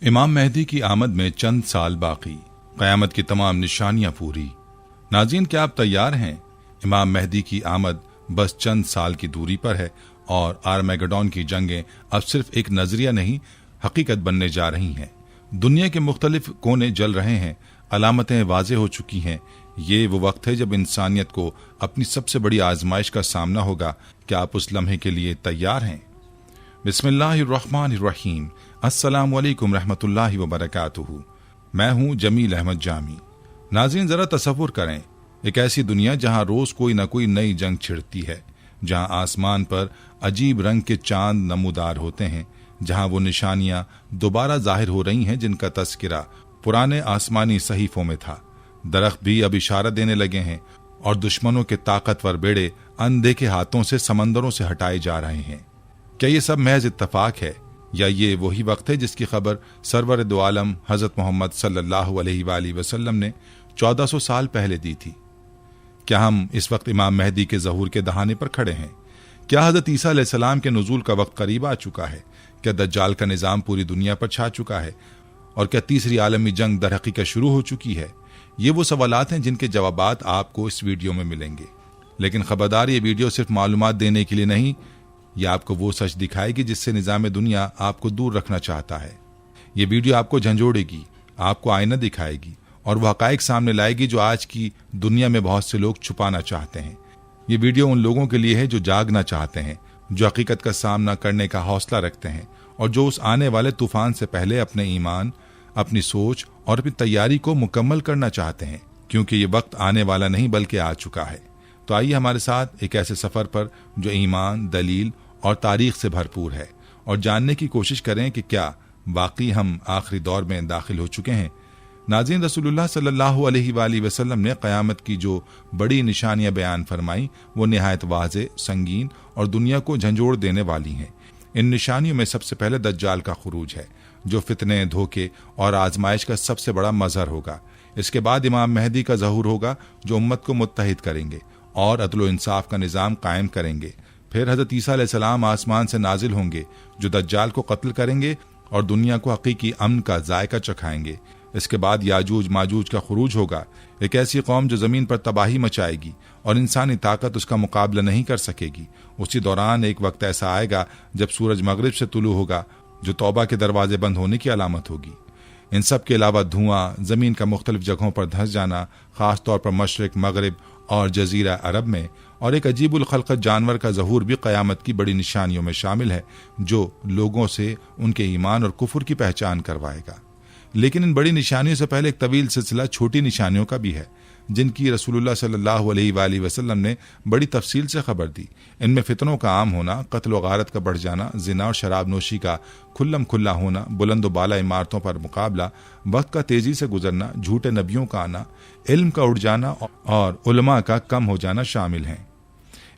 इमाम मेहदी की आमद में चंद साल बाकी, क़यामत की तमाम निशानियां पूरी। नाज़रीन, क्या आप तैयार हैं? इमाम मेहदी की आमद बस चंद साल की दूरी पर है और आर्मेगेडोन की जंगें अब सिर्फ एक नजरिया नहीं, हकीकत बनने जा रही हैं। दुनिया के मुख्तलिफ कोने जल रहे हैं, अलामतें वाज़े हो चुकी हैं। ये वो वक्त है जब इंसानियत को अपनी सबसे बड़ी आजमाइश का सामना होगा। क्या आप उस लम्हे के लिए तैयार हैं? बिस्मिल्लाहिर्रहमानिर्रहीम। अस्सलामु अलैकुम रहमतुल्लाहि व बरकातुहू। मैं हूँ जमील अहमद जामी। नाज़रीन, जरा तसव्वुर करें, एक ऐसी दुनिया जहाँ रोज कोई न कोई नई जंग छिड़ती है, जहाँ आसमान पर अजीब रंग के चांद नमूदार होते हैं, जहाँ वो निशानियां दोबारा जाहिर हो रही हैं जिनका तस्करा पुराने आसमानी सहीफों में था। दरख्त भी अब इशारा देने लगे हैं और दुश्मनों के ताकतवर बेड़े अनदेखे हाथों से समंदरों से हटाए जा रहे हैं। क्या ये सब महज इत्तफाक है या ये वही वक्त है जिसकी खबर सरवर दो आलम हजरत मोहम्मद सल्लल्लाहु अलैहि वसल्लम ने 1400 साल पहले दी थी? क्या हम इस वक्त इमाम मेहदी के ज़हूर के दहाने पर खड़े हैं? क्या हजरत ईसा अलैहिस्सलाम के नुज़ूल का वक्त करीब आ चुका है? क्या दज्जाल का निज़ाम पूरी दुनिया पर छा चुका है? और क्या तीसरी आलमी जंग दर हकीकत शुरू हो चुकी है? ये वो सवालात हैं जिनके जवाबात आपको इस वीडियो में मिलेंगे। लेकिन खबरदार, ये वीडियो सिर्फ मालूमात देने के लिए नहीं, ये आपको वो सच दिखाएगी जिससे निज़ाम दुनिया आपको दूर रखना चाहता है। ये वीडियो आपको झंझोड़ेगी, आपको आईना दिखाएगी और वह हक़ाइक़ सामने लाएगी जो आज की दुनिया में बहुत से लोग छुपाना चाहते हैं। ये वीडियो उन लोगों के लिए है जो जागना चाहते हैं, जो हकीकत का सामना करने का हौसला रखते हैं और जो उस आने वाले तूफान से पहले अपने ईमान, अपनी सोच और अपनी तैयारी को मुकम्मल करना चाहते हैं, क्योंकि ये वक्त आने वाला नहीं बल्कि आ चुका है। तो आइए हमारे साथ एक ऐसे सफर पर जो ईमान, दलील और तारीख से भरपूर है, और जानने की कोशिश करें कि क्या वाकई हम आखिरी दौर में दाखिल हो चुके हैं। नाज़रीन, रसूलुल्लाह सल्लल्लाहु अलैहि वसल्लम ने क़यामत की जो बड़ी निशानियां बयान फरमाई वो निहायत वाज़े, संगीन और दुनिया को झंझोड़ देने वाली हैं। इन निशानियों में सबसे पहले दज्जाल का खुरूज है, जो फितने, धोखे और आजमाइश का सबसे बड़ा मज़हर होगा। इसके बाद इमाम मेहदी का ज़हूर होगा, जो उम्मत को मुत्तहिद करेंगे और अदल व इंसाफ का निज़ाम कायम करेंगे। फिर हज़रत ईसा अलैहिस्सलाम आसमान से नाजिल होंगे, जो दज्जाल को कत्ल करेंगे और दुनिया को हकीकी अमन का जायका चखाएंगे। इसके बाद याजूज माजूज का खुरूज होगा, एक ऐसी कौम जो जमीन पर तबाही मचाएगी और इंसानी ताकत उसका मुकाबला नहीं कर सकेगी। उसी दौरान एक वक्त ऐसा आएगा जब सूरज मगरिब से तुलू होगा, जो तौबा के दरवाजे बंद होने की अलामत होगी। इन सब के अलावा धुआं, जमीन का मुख्तलिफ जगहों पर धंस जाना, खास तौर पर मशरिक, मगरिब और जजीरा अरब में, और एक अजीबुल खल्क़त जानवर का ज़हूर भी क़यामत की बड़ी निशानियों में शामिल है, जो लोगों से उनके ईमान और कुफ्र की पहचान करवाएगा। लेकिन इन बड़ी निशानियों से पहले एक तवील सिलसिला छोटी निशानियों का भी है, जिनकी रसूलुल्लाह सल्लल्लाहु अलैहि वसल्लम ने बड़ी तफसील से खबर दी। इनमें फितनों का आम होना, कत्ल व गारत का बढ़ जाना, जिना और शराब नोशी का खुल्लम खुल्ला होना, बुलंद व बाला इमारतों पर मुकाबला, वक्त का तेजी से गुजरना, झूठे नबियों का आना, इल्म का उड़ जाना और उलमा का कम हो जाना शामिल हैं।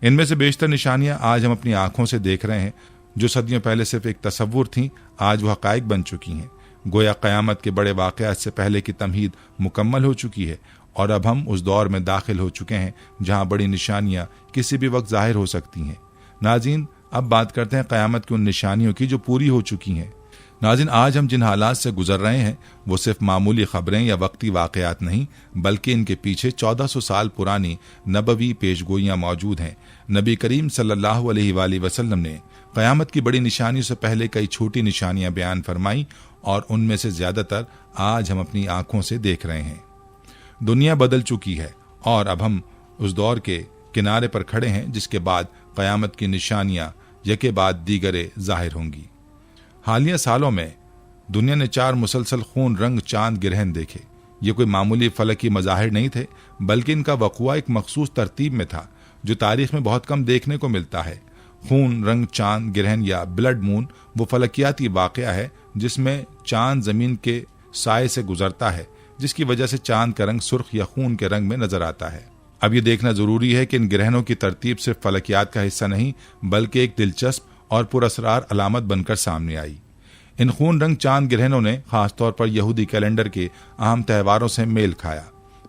इनमें से बेशतर निशानियां आज हम अपनी आंखों से देख रहे हैं, जो सदियों पहले सिर्फ एक तसव्वुर थीं, आज वह हक़ाइक़ बन चुकी हैं। गोया क़यामत के बड़े वाक़यात से पहले की तमहीद मुकम्मल हो चुकी है और अब हम उस दौर में दाखिल हो चुके हैं जहां बड़ी निशानियां किसी भी वक्त जाहिर हो सकती हैं। नाज़रीन, अब बात करते हैं क़यामत की उन निशानियों की जो पूरी हो चुकी हैं। नाज़रीन, आज हम जिन हालात से गुजर रहे हैं वो सिर्फ मामूली खबरें या वक्ती वाक़यात नहीं, बल्कि इनके पीछे 1400 साल पुरानी नबवी पेशगोइयाँ मौजूद हैं। नबी करीम सल्लल्लाहु अलैहि वसल्लम ने क़यामत की बड़ी निशानियों से पहले कई छोटी निशानियां बयान फरमाई और उनमें से ज्यादातर आज हम अपनी आंखों से देख रहे हैं। दुनिया बदल चुकी है और अब हम उस दौर के किनारे पर खड़े हैं जिसके बाद क़यामत की निशानियां यके बाद दीगरे जाहिर होंगी। हालिया सालों में दुनिया ने 4 मुसलसल खून रंग चांद ग्रहण देखे। ये कोई मामूली फलकी मज़ाहिर नहीं थे, बल्कि इनका वक़ुआ एक मखसूस तरतीब में था, जो तारीख में बहुत कम देखने को मिलता है। खून रंग चांद ग्रहण या ब्लड मून वो फलकियाती वाक़या है जिसमें चांद जमीन के साए से गुजरता है, जिसकी वजह से चांद का रंग सुर्ख या खून के रंग में नजर आता है। अब ये देखना जरूरी है कि इन ग्रहणों की तरतीब सिर्फ फलकियात का हिस्सा नहीं, बल्कि एक दिलचस्प और पुरअसरार अलामत बनकर सामने आई। इन खून रंग चांद ग्रहणों ने खासतौर पर यहूदी कैलेंडर के अहम त्योहारों से मेल खाया।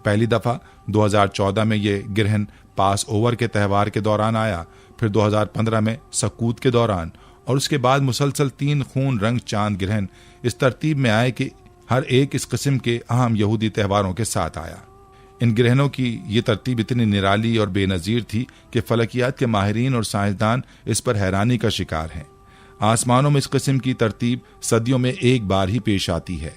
पहली दफा 2014 में ये ग्रहण पास ओवर के त्यौहार के दौरान आया, फिर 2015 में सकूत के दौरान और उसके बाद मुसलसल 3 खून रंग चांद ग्रहण इस तरतीब में आए कि हर एक इस किस्म के अहम यहूदी त्योहारों के साथ आया। इन ग्रहणों की ये तरतीब इतनी निराली और बेनजीर थी कि फलकियात के माहिरीन और साइंसदान इस पर हैरानी का शिकार हैं। आसमानों में इस किस्म की तरतीब सदियों में एक बार ही पेश आती है।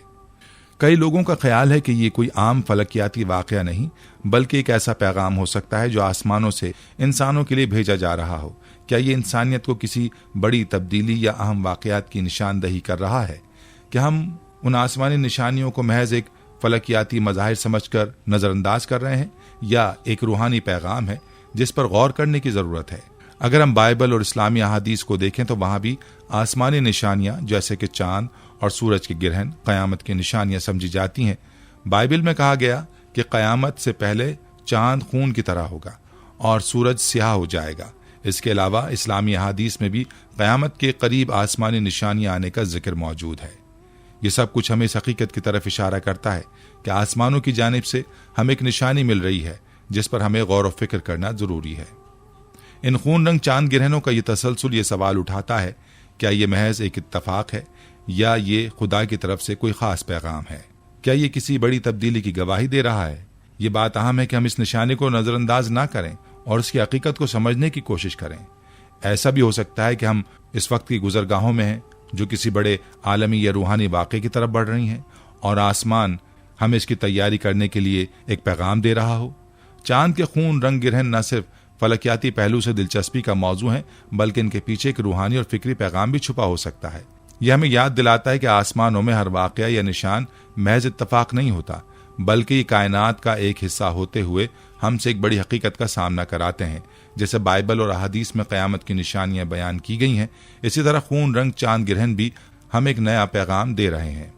कई लोगों का ख्याल है कि ये कोई आम फलकियाती वाकया नहीं, बल्कि एक ऐसा पैगाम हो सकता है जो आसमानों से इंसानों के लिए भेजा जा रहा हो। क्या ये इंसानियत को किसी बड़ी तब्दीली या अहम वाकयात की निशानदही कर रहा है? क्या हम उन आसमानी निशानियों को महज एक फलकियाती मज़ाहिर समझकर नज़रअंदाज कर रहे हैं, या एक रूहानी पैगाम है जिस पर गौर करने की ज़रूरत है? अगर हम बाइबल और इस्लामी अहादीस को देखें तो वहां भी आसमानी निशानियां जैसे कि चांद और सूरज के ग्रहण क़यामत की निशानियां समझी जाती हैं। बाइबल में कहा गया कि क़यामत से पहले चांद खून की तरह होगा और सूरज स्याह हो जाएगा। इसके अलावा इस्लामी अहादीस में भी क़यामत के करीब आसमानी निशानियां आने का जिक्र मौजूद है। ये सब कुछ हमें इस हकीकत की तरफ इशारा करता है कि आसमानों की जानिब से हमें एक निशानी मिल रही है जिस पर हमें गौर व फिक्र करना जरूरी है। इन खून रंग चांद ग्रहणों का ये तसलसल ये सवाल उठाता है, क्या ये महज एक इत्तफाक है या ये खुदा की तरफ से कोई खास पैगाम है? क्या ये किसी बड़ी तब्दीली की गवाही दे रहा है? ये बात अहम है कि हम इस निशाने को नज़रअंदाज ना करें और उसकी हकीकत को समझने की कोशिश करें। ऐसा भी हो सकता है कि हम इस वक्त की गुजरगाहों में हैं जो किसी बड़े आलमी या रूहानी वाक़े की तरफ बढ़ रही हैं और आसमान हमें इसकी तैयारी करने के लिए एक पैगाम दे रहा हो। चांद के खून रंग ग्रहण न सिर्फ फलकियाती पहलू से दिलचस्पी का मौजू है, बल्कि इनके पीछे एक रूहानी और फिक्री पैगाम भी छुपा हो सकता है। यह हमें याद दिलाता है कि आसमानों में हर वाक़या या निशान महज इत्तफाक नहीं होता, बल्कि कायनात का एक हिस्सा होते हुए हमसे एक बड़ी हकीकत का सामना कराते हैं। जैसे बाइबल और अहादीस में क़यामत की निशानियां बयान की गई हैं, इसी तरह खून रंग चांद ग्रहण भी हमें एक नया पैगाम दे रहे हैं,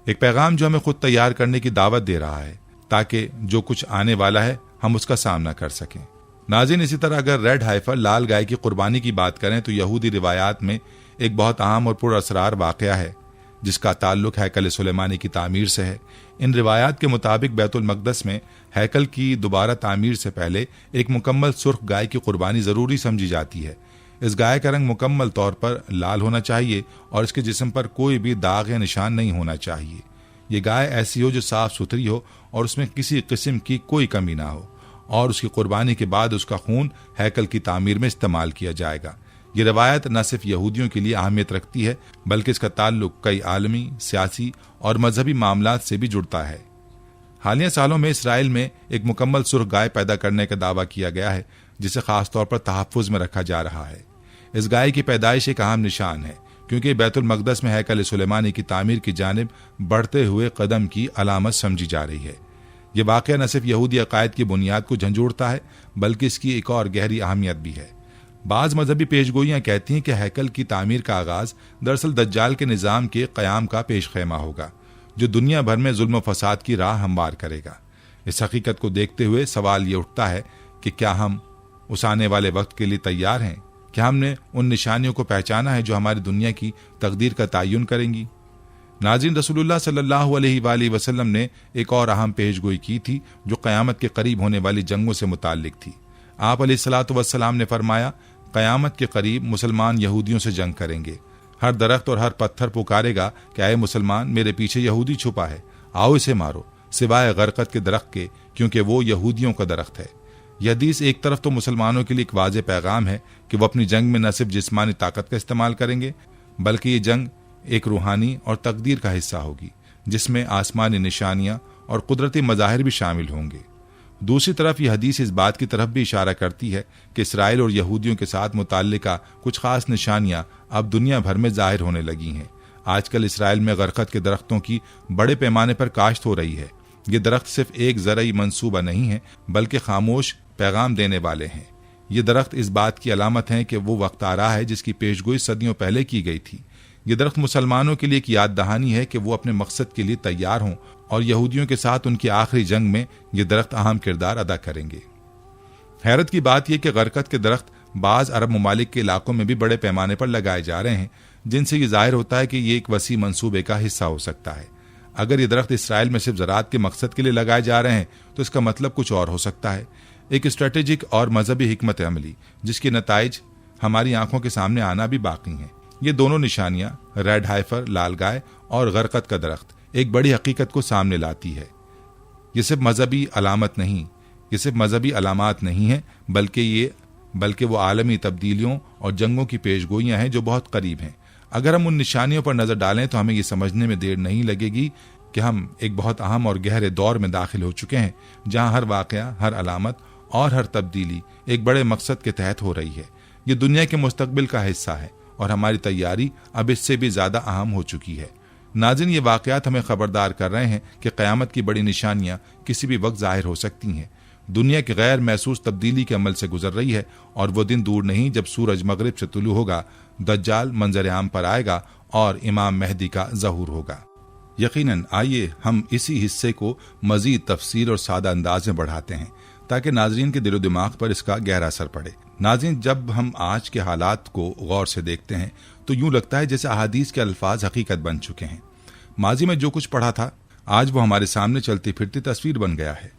एक पैगाम जो हमें खुद तैयार करने की दावत दे रहा है ताकि जो कुछ आने वाला है हम उसका सामना कर सकें। नाज़रीन, इसी तरह अगर रेड हाइफर लाल गाय की कुर्बानी की बात करें तो यहूदी रिवायात में एक बहुत अहम और पुरअसरार वाक़या है जिसका ताल्लुक हैकल सुलेमानी की तामीर से है। इन रिवायात के मुताबिक बैतुल मक़दस में हैकल की दोबारा तामीर से पहले एक मुकम्मल सुर्ख गाय की कुर्बानी ज़रूरी समझी जाती है। इस गाय का रंग मुकम्मल तौर पर लाल होना चाहिए और इसके जिस्म पर कोई भी दाग या निशान नहीं होना चाहिए। ये गाय ऐसी हो जो साफ सुथरी हो और उसमें किसी किस्म की कोई कमी ना हो, और उसकी कुर्बानी के बाद उसका खून हैकल की तामीर में इस्तेमाल किया जाएगा। ये रवायत न सिर्फ यहूदियों के लिए अहमियत रखती है, बल्कि इसका ताल्लुक कई आलमी, सियासी और मजहबी मामलात से भी जुड़ता है। हालिया सालों में इसराइल में एक मुकम्मल सुर्ख गाय पैदा करने का दावा किया गया है जिसे खास तौर पर तहफ़्फ़ुज़ में रखा जा रहा है। इस गाय की पैदाइश एक अहम निशान है क्योंकि बैतुल मक़दस में हैकल सुलेमानी की तामीर की जानिब बढ़ते हुए कदम की अलामत समझी जा रही है। यह वाक़या न सिर्फ यहूदी अकायद की बुनियाद को झंझोड़ता है, बल्कि इसकी एक और गहरी अहमियत भी है। बाज़ मजहबी पेशगोइयाँ कहती हैं कि हैकल की तामीर का आगाज़ दरअसल दज्जाल के निज़ाम के क़याम का पेश ख़ैमा होगा जो दुनिया भर में जुल्म फसाद की राह हमवार करेगा। इस हकीकत को देखते हुए सवाल ये उठता है कि क्या हम उस आने वाले वक्त के लिए तैयार हैं? क्या हमने उन निशानियों को पहचाना है जो हमारी दुनिया की तकदीर का तयन करेंगी? नाज़रीन, रसूलुल्लाह सल्लल्लाहु अलैहि वसल्लम ने एक और अहम पेशगोई की थी जो क़यामत के करीब होने वाली जंगों से मुताल्लिक थी। आप अलैहिस्सलातु वस्सलाम ने फरमाया, क़यामत के करीब मुसलमान यहूदियों से जंग करेंगे। हर दरख्त और हर पत्थर पुकारेगा कि आए मुसलमान, मेरे पीछे यहूदी छुपा है, आओ इसे मारो, सिवाय गरकत के दरख्त के, क्योंकि वो यहूदियों का दरख्त है। यह हदीस एक तरफ तो मुसलमानों के लिए एक वाज़ेह पैगाम है कि वो अपनी जंग में न सिर्फ जिस्मानी ताकत का इस्तेमाल करेंगे, बल्कि ये जंग एक रूहानी और तकदीर का हिस्सा होगी जिसमें आसमानी निशानियां और कुदरती मज़ाहिर भी शामिल होंगे। दूसरी तरफ यह हदीस इस बात की तरफ भी इशारा करती है कि इसराइल और यहूदियों के साथ मुताल्लिका कुछ खास निशानियां अब दुनिया भर में जाहिर होने लगी हैं। आजकल इसराइल में गरकत के दरख्तों की बड़े पैमाने पर काश्त हो रही है। ये दरख्त सिर्फ एक ज़रई मंसूबा नहीं है, बल्कि खामोश पैगाम देने वाले हैं। ये दरख्त इस बात की अलामत है कि वो वक्त आ रहा है जिसकी पेशगोई सदियों पहले की गई थी। ये दरख्त मुसलमानों के लिए एक याद दहानी है कि वो अपने मकसद के लिए तैयार हों और यहूदियों के साथ उनकी आखिरी जंग में ये दरख्त अहम किरदार अदा करेंगे। हैरत की बात यह कि गरकत के दरख्त बाज़ अरब ममालिक के इलाकों में भी बड़े पैमाने पर लगाए जा रहे हैं, जिनसे ये जाहिर होता है कि ये एक वसी मंसूबे का हिस्सा हो सकता है। अगर ये दरख्त इसराइल में सिर्फ ज़राअत के मकसद के लिए लगाए जा रहे हैं तो इसका मतलब कुछ और हो सकता है, एक स्ट्रेटेजिक और मजहबी हिकमत अमली जिसके नताइज हमारी आंखों के सामने आना भी बाकी हैं। ये दोनों निशानियां, रेड हाइफर लाल गाय और गरकत का दरख्त, एक बड़ी हकीकत को सामने लाती है। ये सिर्फ मजहबी अलामात नहीं है, बल्कि वो आलमी तब्दीलियों और जंगों की पेशगोइयां हैं जो बहुत करीब हैं। अगर हम उन निशानियों पर नजर डालें तो हमें ये समझने में देर नहीं लगेगी कि हम एक बहुत अहम और गहरे दौर में दाखिल हो चुके हैं, जहां हर वाकया, हर अलामत और हर तब्दीली एक बड़े मकसद के तहत हो रही है। ये दुनिया के मुस्तकबिल का हिस्सा है और हमारी तैयारी अब इससे भी ज्यादा अहम हो चुकी है। नाज़रीन, ये वाकयात हमें खबरदार कर रहे हैं कि क़यामत की बड़ी निशानियां किसी भी वक्त जाहिर हो सकती हैं। दुनिया की गैर महसूस तब्दीली के अमल से गुजर रही है और वो दिन दूर नहीं जब सूरज मगरिब से तुलू होगा, दज्जाल मंजर आम पर आएगा और इमाम मेहदी का ज़हूर होगा। यकीनन आइए हम इसी हिस्से को मजीद तफसील और सादा अंदाज में बढ़ाते हैं ताकि नाजरीन के दिलो दिमाग पर इसका गहरा असर पड़े। नाज़रीन, जब हम आज के हालात को गौर से देखते हैं तो यूं लगता है जैसे अहादीस के अल्फाज हकीकत बन चुके हैं। माजी में जो कुछ पढ़ा था आज वो हमारे सामने चलती फिरती तस्वीर बन गया है।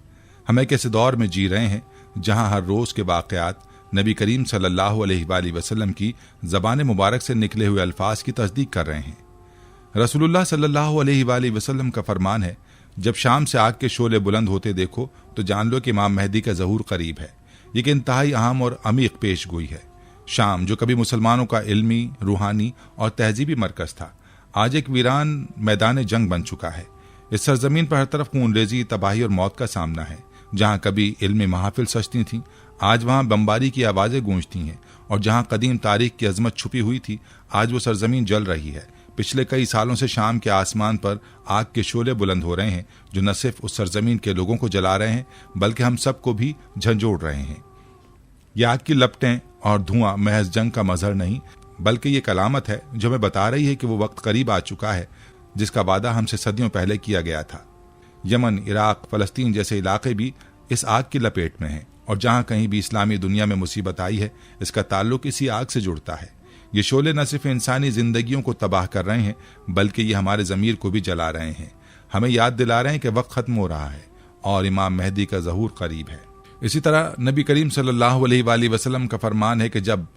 हम एक ऐसे दौर में जी रहे हैं जहां हर रोज के वाकयात नबी करीम सल्लल्लाहु अलैहि वसल्लम की ज़बान मुबारक से निकले हुए अल्फाज की तस्दीक कर रहे हैं। रसूलुल्लाह सल्लल्लाहु अलैहि वसल्लम का फरमान है, जब शाम से आग के शोले बुलंद होते देखो तो जान लो कि इमाम मेहदी का ज़हूर करीब है। ये एक इंतहाई अहम और अमीक पेश गोई है। शाम, जो कभी मुसलमानों का इल्मी, रूहानी और तहजीबी मरकज था, आज एक वीरान मैदान जंग बन चुका है। इस सरजमीन पर हर तरफ खूनरेजी, तबाही और मौत का सामना है। जहां कभी इल्मी महाफिल सजती थीं, आज वहां बमबारी की आवाजें गूंजती हैं, और जहां कदीम तारीख की अजमत छुपी हुई थी, आज वो सरजमीन जल रही है। पिछले कई सालों से शाम के आसमान पर आग के शोले बुलंद हो रहे हैं जो न सिर्फ उस सरजमीन के लोगों को जला रहे हैं बल्कि हम सबको भी झंझोड़ रहे हैं। ये आग की लपटें और धुआं महज जंग का मजहर नहीं बल्कि ये कलामत है जो हमें बता रही है कि वो वक्त करीब आ चुका है जिसका वादा हमसे सदियों पहले किया गया था। यमन, इराक, फलस्तीन जैसे इलाके भी इस आग की लपेट में हैं, और जहां कहीं भी इस्लामी दुनिया में मुसीबत आई है इसका ताल्लुक इसी आग से जुड़ता है। ये शोले न सिर्फ इंसानी जिंदगियों को तबाह कर रहे हैं बल्कि ये हमारे ज़मीर को भी जला रहे हैं। हमें याद दिला रहे हैं कि वक्त खत्म हो रहा है और इमाम मेहदी का ज़हूर करीब है। इसी तरह नबी करीम सल्लल्लाहु अलैहि वसल्लम का फरमान है कि जब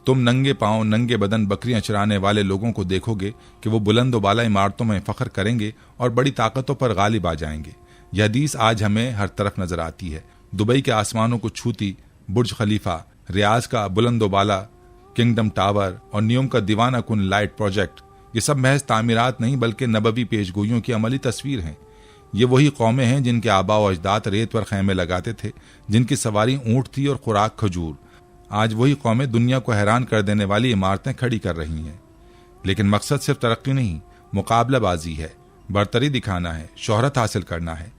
तुम नंगे पांव, नंगे बदन बकरियां चराने वाले लोगों को देखोगे कि वो बुलंद व बाला इमारतों में फख्र करेंगे और बड़ी ताकतों पर गालिब आ जाएंगे। यह हदीस आज हमें हर तरफ नजर आती है। दुबई के आसमानों को छूती बुर्ज खलीफा, रियाज का बुलंद व बाला किंगडम टावर और न्यूयॉर्क का दीवाना कुन लाइट प्रोजेक्ट, ये सब महज तामीरात नहीं बल्कि नबवी पेशगोइयों की अमली तस्वीर हैं। ये वही कौमें हैं जिनके आबा व अजदाद रेत पर खैमे लगाते थे, जिनकी सवारी ऊंट थी और खुराक खजूर। आज वही कौमें दुनिया को हैरान कर देने वाली इमारतें खड़ी कर रही हैं। लेकिन मकसद सिर्फ तरक्की नहीं, मुकाबलाबाजी है, बरतरी दिखाना है, शोहरत हासिल करना है।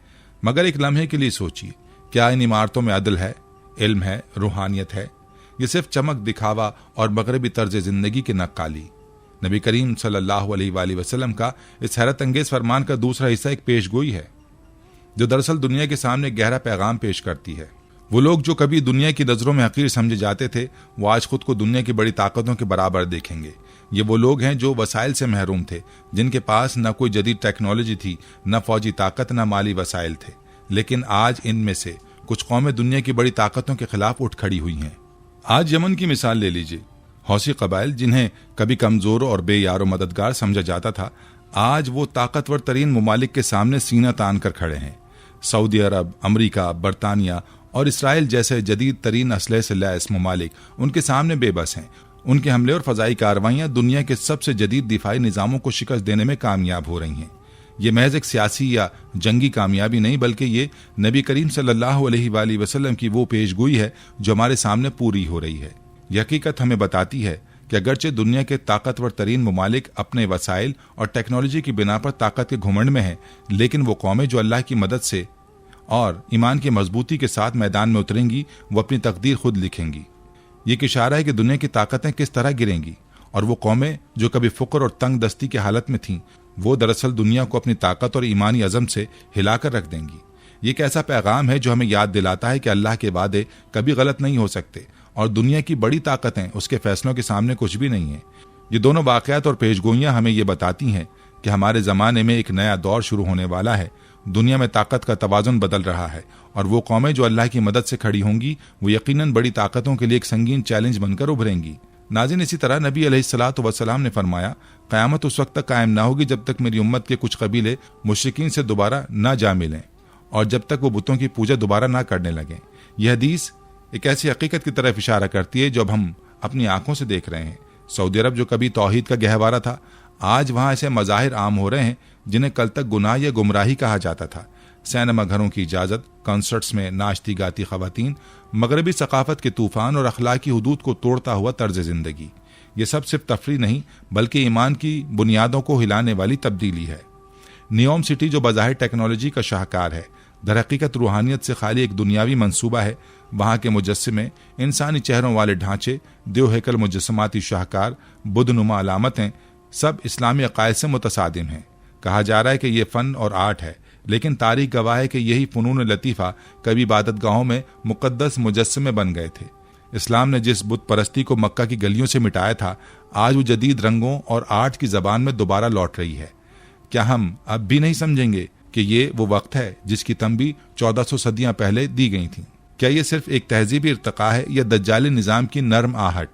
मगर एक लम्हे के लिए सोचिए, क्या इन इमारतों में अदल है, इल्म है, रूहानियत है? ये सिर्फ चमक, दिखावा और मगरबी तर्ज जिंदगी की नक्काली। नबी करीम सल्लल्लाहु अलैहि वसल्लम का इस हैरत अंगेज फरमान का दूसरा हिस्सा एक पेशगोई है जो दरअसल दुनिया के सामने गहरा पैगाम पेश करती है। वो लोग जो कभी दुनिया की नजरों में हकीर समझे जाते थे, वो आज खुद को दुनिया की बड़ी ताकतों के बराबर देखेंगे। ये वो लोग हैं जो वसाइल से महरूम थे, जिनके पास न कोई जदीद टेक्नोलॉजी थी, न फौजी ताकत, न माली वसाइल थे। लेकिन आज इनमें से कुछ कौमें दुनिया की बड़ी ताकतों के खिलाफ उठ खड़ी हुई हैं। आज यमन की मिसाल ले लीजिए। हौसी कबाइल जिन्हें कभी कमजोर और बेयारो मददगार समझा जाता था, आज वो ताकतवर तरीन मुमालिक के सामने सीना तान कर खड़े हैं। सऊदी अरब, अमरीका, बरतानिया और इसराइल जैसे जदीद तरीन असलहे से लैस मुमालिक उनके सामने बेबस हैं। उनके हमले और फजाई कार्रवाइयां दुनिया के सबसे जदीद दिफाई निज़ामों को शिकस्त देने में कामयाब हो रही हैं। ये महज एक सियासी या जंगी कामयाबी नहीं बल्कि ये नबी करीम सल्लल्लाहु अलैहि वसल्लम की वो पेशगोई है जो हमारे सामने पूरी हो रही है। यह हकीकत हमें बताती है कि अगरचे दुनिया के ताकतवर तरीन मुमालिक अपने वसाइल और टेक्नोलॉजी की बिना पर ताकत के घुमंड में हैं, लेकिन वो कौमें जो अल्लाह की मदद से और ईमान की मजबूती के साथ मैदान में उतरेंगी, वो अपनी तकदीर खुद लिखेंगी। ये एक इशारा है कि दुनिया की ताकतें किस तरह गिरेंगी, और वो कौमें जो कभी फुक्र और तंग दस्ती की हालत में थीं, वो दरअसल दुनिया को अपनी ताकत और ईमानी अज़म से हिलाकर रख देंगी। ये एक ऐसा पैगाम है जो हमें याद दिलाता है कि अल्लाह के वादे कभी गलत नहीं हो सकते और दुनिया की बड़ी ताकतें उसके फैसलों के सामने कुछ भी नहीं है। ये दोनों वाक़यात और पेशगोइयां हमें ये बताती हैं कि हमारे ज़माने में एक नया दौर शुरू होने वाला है। दुनिया में ताकत का तवाज़ुन बदल रहा है और वो कौमें जो अल्लाह की मदद से खड़ी होंगी वो यकीनन बड़ी ताकतों के लिए एक संगीन चैलेंज बनकर उभरेंगी। नाज़रीन, इसी तरह नबी अलैहिस्सलातु वस्सलाम ने फरमाया, क़यामत उस वक्त तक कायम ना होगी जब तक मेरी उम्मत के कुछ कबीले मुशरिकीन से दोबारा ना जा मिलें और जब तक वो बुतों की पूजा दोबारा ना करने लगें। यह हदीस एक ऐसी हकीकत की तरफ इशारा करती है जो अब हम अपनी आंखों से देख रहे हैं। सऊदी अरब जो कभी तौहीद का गहवारा था, आज वहां ऐसे मज़ाहिर आम हो रहे हैं जिन्हें कल तक गुनाह या गुमराही कहा जाता था। सिनेमा घरों की इजाज़त, कॉन्सर्ट्स में नाचती गाती ख़वातीन, मगरबी सकाफत के तूफ़ान और अखलाकी हुदूद को तोड़ता हुआ तर्ज ज़िंदगी, ये सब सिर्फ तफरीह नहीं बल्कि ईमान की बुनियादों को हिलाने वाली तब्दीली है। नियोम सिटी जो बज़ाहिर टेक्नोलॉजी का शाहकार है, दरहकीकत रूहानियत से खाली एक दुनियावी मंसूबा है। वहाँ के मुजस्सिमे, इंसानी चेहरों वाले ढांचे, देव हैकल मुजस्समाती शाहकार, बुद्धनुमा अलामतें सब इस्लामी अकायद से मुतसादिम हैं। कहा जा रहा है कि ये फ़न और आर्ट है, लेकिन तारीख गवाह है कि यही फ़नून लतीफ़ा कभी इबादतगाहों में मुक़द्दस मुजस्समे बन गए थे। इस्लाम ने जिस बुत परस्ती को मक्का की गलियों से मिटाया था, आज वो जदीद रंगों और आर्ट की ज़बान में दोबारा लौट रही है। क्या हम अब भी नहीं समझेंगे कि ये वो वक्त है जिसकी तंबी 1400 सदियां पहले दी गई थी? क्या ये सिर्फ एक तहजीबी इर्तिका है या दज्जाली निज़ाम की नर्म आहट?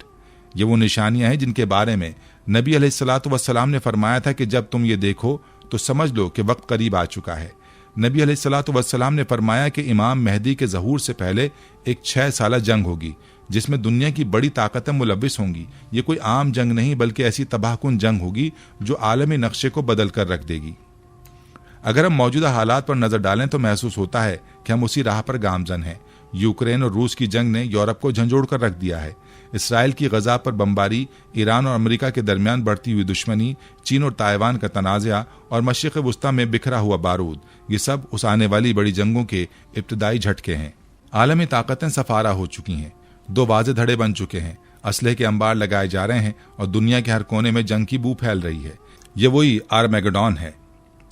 ये वो निशानियां हैं जिनके बारे में नबी अलैहिस्सलातु वस्सलाम ने फरमाया था कि जब तुम ये देखो तो समझ लो कि वक्त करीब आ चुका है। नबी अलैहिस्सलातु वस्सलाम ने फरमाया कि इमाम मेहदी के ज़हूर से पहले एक 6 साला जंग होगी जिसमें दुनिया की बड़ी ताकतें मुलव्विस होंगी। ये कोई आम जंग नहीं बल्कि ऐसी तबाहकुन जंग होगी जो आलमी नक्शे को बदल कर रख देगी। अगर हम मौजूदा हालात पर नजर डालें तो महसूस होता है कि हम उसी राह पर गामजन हैं। यूक्रेन और रूस की जंग ने यूरोप को झंझोड़ कर रख दिया है। इसराइल की गजा पर बमबारी, ईरान और अमेरिका के दरमियान बढ़ती हुई दुश्मनी, चीन और ताइवान का तनाज़ा और मशरिक़ वुस्ता में बिखरा हुआ बारूद, ये सब उस आने वाली बड़ी जंगों के इब्तदाई झटके हैं। आलमी ताकतें सफारा हो चुकी हैं, 2 वाज़े धड़े बन चुके हैं, असलहे के अंबार लगाए जा रहे हैं और दुनिया के हर कोने में जंग की बू फैल रही है। ये वही आर्मेगेडॉन है,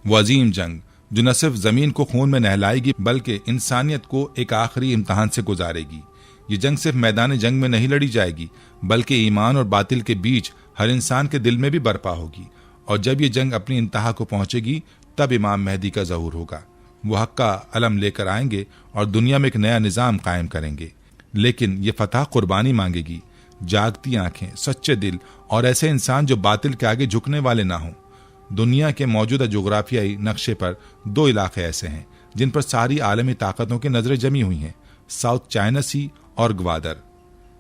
वो अजीम जंग जो न सिर्फ जमीन को खून में नहलाएगी बल्कि इंसानियत को एक आखिरी इम्तहान से गुजारेगी। ये जंग सिर्फ मैदान जंग में नहीं लड़ी जाएगी बल्कि ईमान और बातिल के बीच हर इंसान के दिल में भी बर्पा होगी। और जब ये जंग अपनी इंतहा को पहुंचेगी तब इमाम मेहदी का ज़हूर होगा। वो हक का अलम लेकर आएंगे और दुनिया में एक नया निज़ाम कायम करेंगे। लेकिन ये फतह कुर्बानी मांगेगी, जागती आंखें, सच्चे दिल और ऐसे इंसान जो बातिल के आगे झुकने वाले ना हों। दुनिया के मौजूदा जोग्राफियाई नक्शे पर 2 इलाके ऐसे हैं जिन पर सारी आलमी ताकतों की नजरें जमी हुई हैं, साउथ चाइना सी और ग्वादर।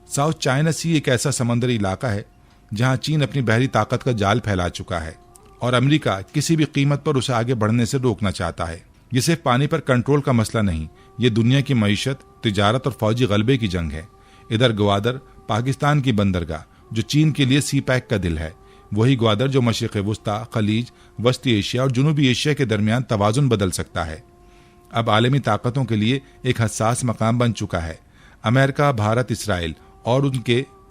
साउथ चाइना सी एक ऐसा समंदरी इलाका है जहां चीन अपनी बहरी ताकत का जाल फैला चुका है और अमेरिका किसी भी कीमत पर उसे आगे बढ़ने से रोकना चाहता है। ये सिर्फ पानी पर कंट्रोल का मसला नहीं, ये दुनिया की मईशत, तिजारत और फौजी गलबे की जंग है। इधर ग्वादर पाकिस्तान की बंदरगाह जो चीन के लिए सी पैक का दिल है, वही ग्वादर जो मशरिक़ वुस्ता, खलीज, वस्ती एशिया और जुनूबी एशिया के दरमियान तवाजुन बदल सकता है। अब आलमी ताकतों के लिए एक हसास मकाम बन चुका है। अमेरिका, भारत, इसराइल और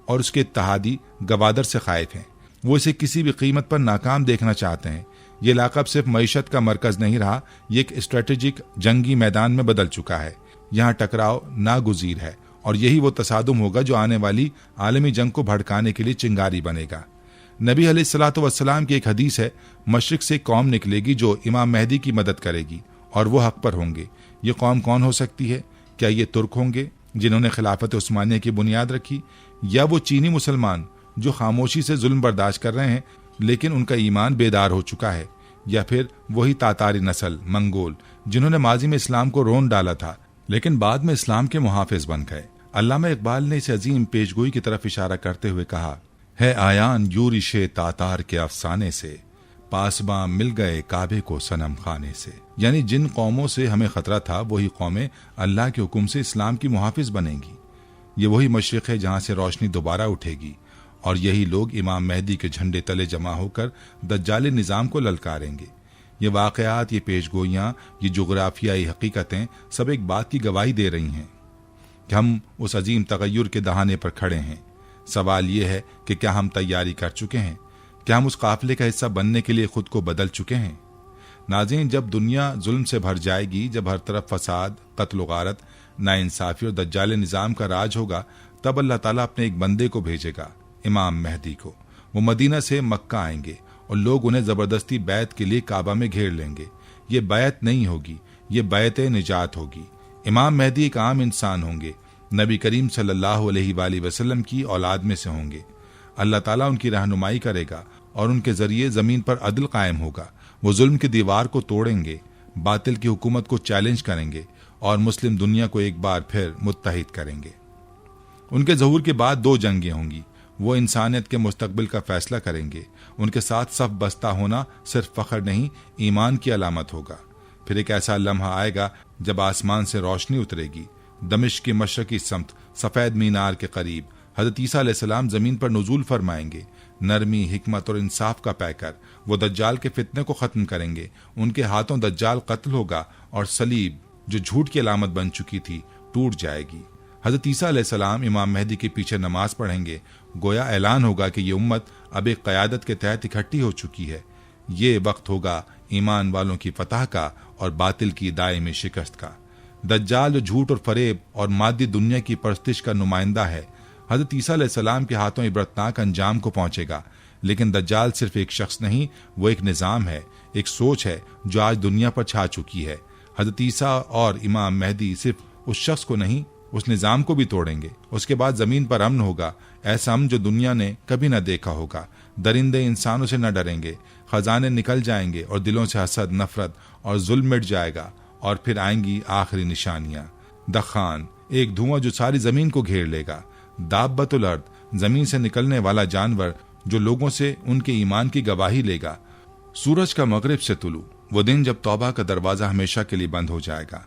उसके इत्तहादी ग्वादर से खाइफ हैं। वो इसे किसी भी कीमत पर नाकाम देखना चाहते हैं। ये इलाका अब सिर्फ मईशत का मरकज नहीं रहा, ये एक स्ट्रेटेजिक जंगी मैदान में बदल चुका है। यहाँ टकराव नागुज़ीर है और यही वो तसादुम होगा जो आने वाली आलमी जंग को भड़काने के लिए चिंगारी बनेगा। नबी अलैहिस्सलातु वस्सलाम की एक हदीस है, मशरिक से कौम निकलेगी जो इमाम मेहदी की मदद करेगी और वो हक पर होंगे। ये कौम कौन हो सकती है? क्या ये तुर्क होंगे जिन्होंने खिलाफत उस्मानिया की बुनियाद रखी, या वो चीनी मुसलमान जो खामोशी से जुल्म बर्दाश्त कर रहे हैं लेकिन उनका ईमान बेदार हो चुका है, या फिर वही तातारी नस्ल मंगोल जिन्होंने माजी में इस्लाम को रोन डाला था लेकिन बाद में इस्लाम के मुहाफिज बन गए। अल्लामा इकबाल ने इस अजीम पेशगोई की तरफ इशारा करते हुए कहा है, आयान यूरिशे तातार के अफसाने से, पासबा मिल गए काबे को सनम खाने से। यानी जिन कौमों से हमें खतरा था वही कौमें अल्लाह के हुक्म से इस्लाम की मुहाफिज बनेंगी। ये वही मशरिक है जहां से रोशनी दोबारा उठेगी और यही लोग इमाम मेहदी के झंडे तले जमा होकर दज्जाली निज़ाम को ललकारेंगे। ये वाक़यात, ये पेशगोइयाँ, ये जोग्राफियाई हकीकतें सब एक बात की गवाही दे रही हैं कि हम उस अजीम तगय्युर के दहाने पर खड़े हैं। सवाल ये है कि क्या हम तैयारी कर चुके हैं? क्या हम उस काफिले का हिस्सा बनने के लिए खुद को बदल चुके हैं? नाज़रीन, जब दुनिया जुल्म से भर जाएगी, जब हर तरफ फसाद, कत्ल गारत, नाइंसाफी और दज्जाली निज़ाम का राज होगा, तब अल्लाह ताला अपने एक बंदे को भेजेगा, इमाम मेहदी को। वो मदीना से मक्का आएंगे और लोग उन्हें ज़बरदस्ती बैत के लिए काबा में घेर लेंगे। ये बैत नहीं होगी, ये बैत निजात होगी। इमाम मेहदी एक आम इंसान होंगे, नबी करीम सल्लल्लाहु अलैहि वसल्लम की औलाद में से होंगे। अल्लाह ताला उनकी रहनुमाई करेगा और उनके जरिए जमीन पर अदल कायम होगा। वो जुल्म की दीवार को तोड़ेंगे, बातिल की हुकूमत को चैलेंज करेंगे और मुस्लिम दुनिया को एक बार फिर मुत्तहिद करेंगे। उनके ज़हूर के बाद 2 जंगें होंगी। वो इंसानियत के मुस्तकबिल का फैसला करेंगे। उनके साथ सफ बस्ता होना सिर्फ फख्र नहीं, ईमान की अलामत होगा। फिर एक ऐसा लम्हा आएगा जब आसमान से रोशनी उतरेगी। दमिश्क की मशरकी समत सफेद मीनार के करीब हज़रत ईसा अलैहिस्सलाम जमीन पर नुज़ूल फरमाएंगे। नरमी, हिकमत और इंसाफ का पैकर वो दज्जाल के फितने को खत्म करेंगे। उनके हाथों दज्जाल कत्ल होगा और सलीब जो झूठ की अलामत बन चुकी थी टूट जाएगी। हज़रत ईसा अलैहिस्सलाम इमाम मेहदी के पीछे नमाज पढ़ेंगे। गोया ऐलान होगा कि ये उम्मत अब एक क़यादत के तहत इकट्ठी हो चुकी है। ये वक्त होगा ईमान वालों की फतह का और बातिल की दायमी शिकस्त का। दज्जाल जो झूठ और फरेब और मादी दुनिया की परस्तिश का नुमाइंदा है, हज़रत ईसा अलैहिस्सलाम के हाथों इबरतनाक अंजाम को पहुंचेगा। लेकिन दज्जाल सिर्फ एक शख्स नहीं, वो एक निज़ाम है, एक सोच है जो आज दुनिया पर छा चुकी है। हज़रत ईसा और इमाम मेहदी सिर्फ उस शख्स को नहीं, उस निज़ाम को भी तोड़ेंगे। उसके बाद जमीन पर अमन होगा, ऐसा अमन जो दुनिया ने कभी न देखा होगा। दरिंदे इंसानों से न डरेंगे, खजाने निकल जाएंगे और दिलों से हसद, नफरत और जुल्म मिट जाएगा। और फिर आएंगी आखिरी निशानियां। दखान, एक धुआं जो सारी जमीन को घेर लेगा। दाब्बतुल अर्द, जमीन से निकलने वाला जानवर जो लोगों से उनके ईमान की गवाही लेगा। सूरज का मगरिब से तुलू, वो दिन जब तौबा का दरवाजा हमेशा के लिए बंद हो जाएगा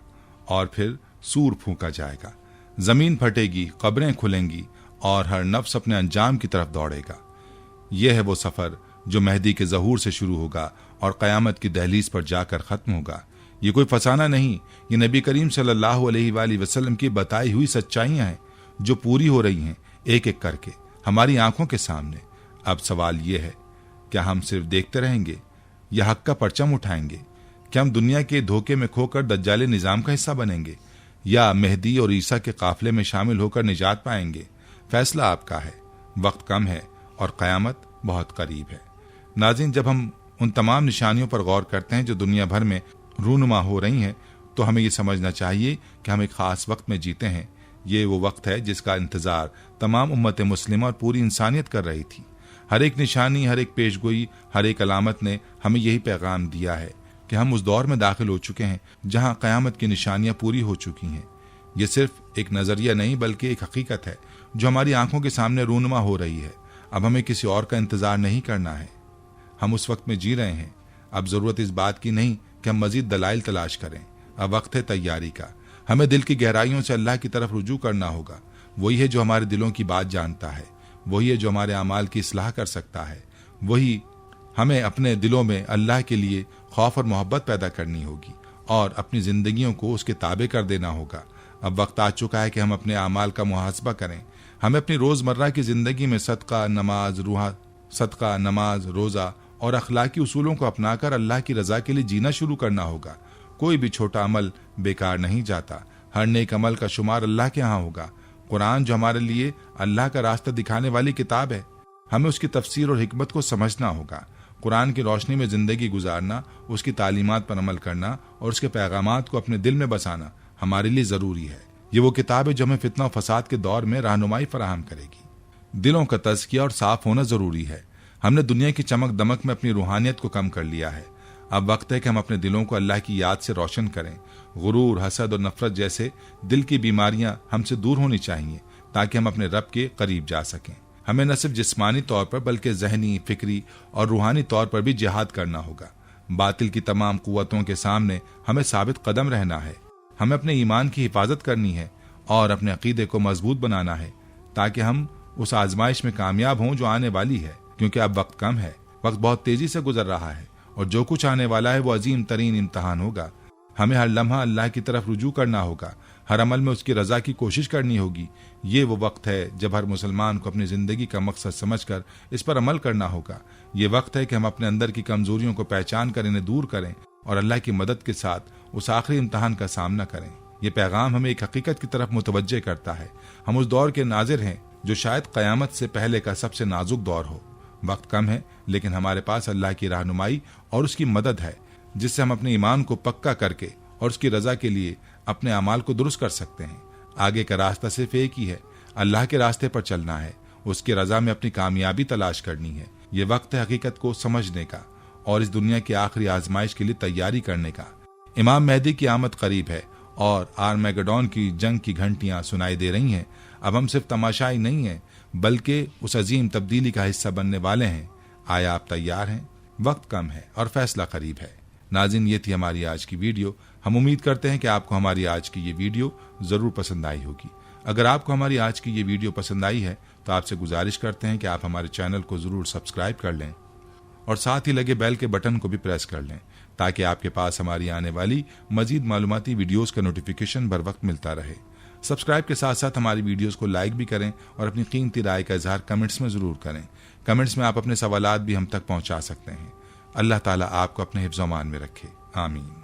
और फिर सूर फूंका जाएगा। जमीन फटेगी, कब्रें खुलेंगी और हर नफ्स अपने अंजाम की तरफ दौड़ेगा। यह है वो सफर जो मेहदी के ज़हूर से शुरू होगा और क़यामत की दहलीज पर जाकर खत्म होगा। ये कोई फसाना नहीं, ये नबी करीम सल्लल्लाहु अलैहि वसल्लम की बताई हुई सच्चाइयां हैं जो पूरी हो रही हैं एक एक करके हमारी आंखों के सामने। अब सवाल ये है, क्या हम सिर्फ देखते रहेंगे या हक का परचम उठाएंगे? क्या हम दुनिया के धोखे में खोकर दज्जाली निज़ाम का हिस्सा बनेंगे या मेहदी और ईसा के काफिले में शामिल होकर निजात पाएंगे? फैसला आपका है। वक्त कम है और क़यामत बहुत करीब है। नाज़रीन, जब हम उन तमाम निशानियों पर गौर करते हैं जो दुनिया भर में रूनुमा हो रही हैं, तो हमें ये समझना चाहिए कि हम एक खास वक्त में जीते हैं। ये वो वक्त है जिसका इंतजार तमाम उम्मत मुस्लिमा और पूरी इंसानियत कर रही थी। हर एक निशानी, हर एक पेशगोई, हर एक अलामत ने हमें यही पैगाम दिया है कि हम उस दौर में दाखिल हो चुके हैं जहां क़यामत की निशानियां पूरी हो चुकी हैं। ये सिर्फ एक नजरिया नहीं बल्कि एक हकीकत है जो हमारी आंखों के सामने रूनुमा हो रही है। अब हमें किसी और का इंतजार नहीं करना है, हम उस वक्त में जी रहे हैं। अब जरूरत इस बात की नहीं कि हम मजीद दलाइल तलाश करें, अब वक्त है तैयारी का। हमें दिल की गहराइयों से अल्लाह की तरफ रुजू करना होगा। वही है जो हमारे दिलों की बात जानता है, वही है जो हमारे अमाल की इस्लाह कर सकता है। वही हमें अपने दिलों में अल्लाह के लिए खौफ और मोहब्बत पैदा करनी होगी और अपनी जिंदगियों को उसके ताबे कर देना होगा। अब वक्त आ चुका है कि हम अपने अमाल का मुहासबा करें। हमें अपनी रोजमर्रा की जिंदगी में सदका, नमाज, रोजा और अखलाकी उसूलों को अपनाकर अल्लाह की रजा के लिए जीना शुरू करना होगा। कोई भी छोटा अमल बेकार नहीं जाता, हर नेक अमल का शुमार अल्लाह के यहाँ होगा। कुरान जो हमारे लिए अल्लाह का रास्ता दिखाने वाली किताब है, हमें उसकी तफसीर और हिकमत को समझना होगा। कुरान की रोशनी में जिंदगी गुजारना, उसकी तालीमात पर अमल करना और उसके पैगामात को अपने दिल में बसाना हमारे लिए जरूरी है। ये वो किताब है जो हमें फितना और फसाद के दौर में रहनुमाई फराहम करेगी। दिलों का तज़किया और साफ होना जरूरी है। हमने दुनिया की चमक दमक में अपनी रूहानियत को कम कर लिया है। अब वक्त है कि हम अपने दिलों को अल्लाह की याद से रोशन करें। गुरूर, हसद और नफरत जैसे दिल की बीमारियां हमसे दूर होनी चाहिए ताकि हम अपने रब के करीब जा सकें। हमें न सिर्फ जिस्मानी तौर पर बल्कि जहनी, फिक्री और रूहानी तौर पर भी जिहाद करना होगा। बातिल की तमाम कुव्वतों के सामने हमें साबित कदम रहना है। हमें अपने ईमान की हिफाजत करनी है और अपने अकीदे को मजबूत बनाना है ताकि हम उस आजमाइश में कामयाब हों जो आने वाली है। क्योंकि अब वक्त कम है, वक्त बहुत तेजी से गुजर रहा है और जो कुछ आने वाला है वो अजीम तरीन इम्तहान होगा। हमें हर लम्हा अल्लाह की तरफ रुजू करना होगा, हर अमल में उसकी रजा की कोशिश करनी होगी। ये वो वक्त है जब हर मुसलमान को अपनी जिंदगी का मकसद समझकर इस पर अमल करना होगा। ये वक्त है कि हम अपने अंदर की कमजोरियों को पहचान कर इन्हें दूर करें और अल्लाह की मदद के साथ उस आखिरी इम्तहान का सामना करें। ये पैगाम हमें एक हकीकत की तरफ मुतवज्जे करता है। हम उस दौर के नाजिर हैं जो शायद क़यामत से पहले का सबसे नाजुक दौर हो। वक्त कम है लेकिन हमारे पास अल्लाह की रहनुमाई और उसकी मदद है जिससे हम अपने ईमान को पक्का करके और उसकी रजा के लिए अपने अमाल को दुरुस्त कर सकते हैं। आगे का रास्ता सिर्फ एक ही है, अल्लाह के रास्ते पर चलना है, उसकी रजा में अपनी कामयाबी तलाश करनी है। ये वक्त है हकीकत को समझने का और इस दुनिया की आखिरी आजमाइश के लिए तैयारी करने का। इमाम मेहदी की आमद करीब है और आर्मेगेडोन की जंग की घंटियां सुनाई दे रही हैं। अब हम सिर्फ तमाशाई नहीं हैं बल्कि उस अजीम तब्दीली का हिस्सा बनने वाले हैं। आया आप तैयार हैं? वक्त कम है और फैसला करीब है। नाज़रीन, ये थी हमारी आज की वीडियो। हम उम्मीद करते हैं कि आपको हमारी आज की ये वीडियो जरूर पसंद आई होगी। अगर आपको हमारी आज की ये वीडियो पसंद आई है तो आपसे गुजारिश करते हैं कि आप हमारे चैनल को जरूर सब्सक्राइब कर लें और साथ ही लगे बेल के बटन को भी प्रेस कर लें ताकि आपके पास हमारी आने वाली मजीद मालूमाती वीडियोस का नोटिफिकेशन बर वक्त मिलता रहे। सब्सक्राइब के साथ साथ हमारी वीडियोस को लाइक भी करें और अपनी कीमती राय का इजहार कमेंट्स में जरूर करें। कमेंट्स में आप अपने सवालात भी हम तक पहुंचा सकते हैं। अल्लाह ताला आपको अपने हिफ्ज़-ओ-मान में रखे। आमीन।